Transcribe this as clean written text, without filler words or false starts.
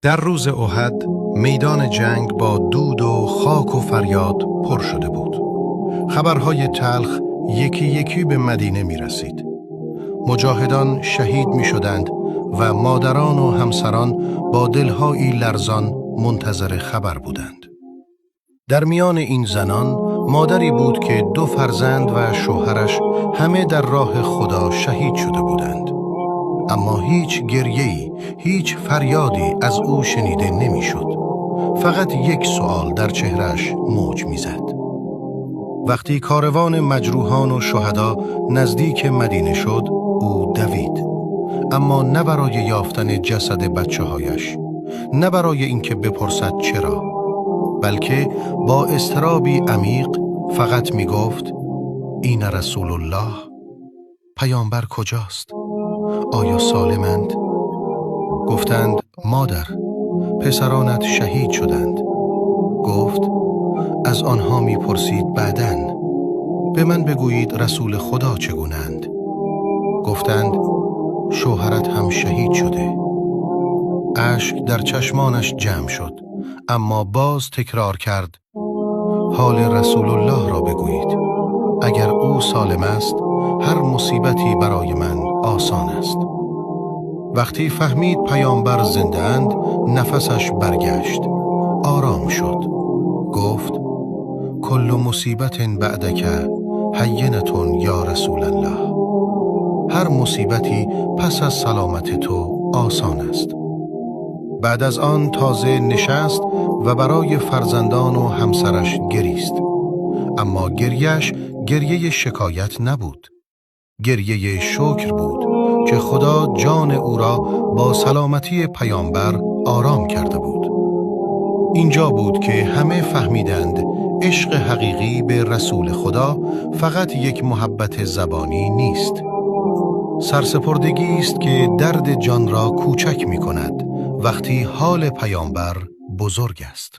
در روز احد میدان جنگ با دود و خاک و فریاد پر شده بود. خبرهای تلخ یکی یکی به مدینه می رسید. مجاهدان شهید می شدند و مادران و همسران با دلهایی لرزان منتظر خبر بودند. در میان این زنان مادری بود که 2 فرزند و شوهرش همه در راه خدا شهید شده بودند. اما هیچ گریه‌ای، هیچ فریادی از او شنیده نمی‌شد. فقط یک سوال در چهرهش موج می‌زد. وقتی کاروان مجروحان و شهدا نزدیک مدینه شد، او دوید. اما نه برای یافتن جسد بچه‌هایش، نه برای اینکه بپرسد چرا، بلکه با اضطرابی عمیق فقط می‌گفت: این رسول الله، پیامبر کجاست؟ آیا سالمند؟ گفتند: مادر، پسرانت شهید شدند. گفت: از آنها میپرسید بعداً. به من بگویید رسول خدا چگونند؟ گفتند: شوهرت هم شهید شده. اشک در چشمانش جمع شد، اما باز تکرار کرد: حال رسول الله را بگویید. اگر او سالم است، هر مصیبتی برای من آسان است. وقتی فهمید پیامبر زنده اند، نفسش برگشت، آرام شد. گفت: کل مصیبت بعدک هینة یا رسول الله. هر مصیبتی پس از سلامت تو آسان است. بعد از آن تازه نشست و برای فرزندان و همسرش گریست. اما گریه‌اش گریه شکایت نبود. گریه شکر بود که خدا جان او را با سلامتی پیامبر آرام کرده بود. اینجا بود که همه فهمیدند عشق حقیقی به رسول خدا فقط یک محبت زبانی نیست. سرسپردگی است که درد جان را کوچک می کند وقتی حال پیامبر بزرگ است.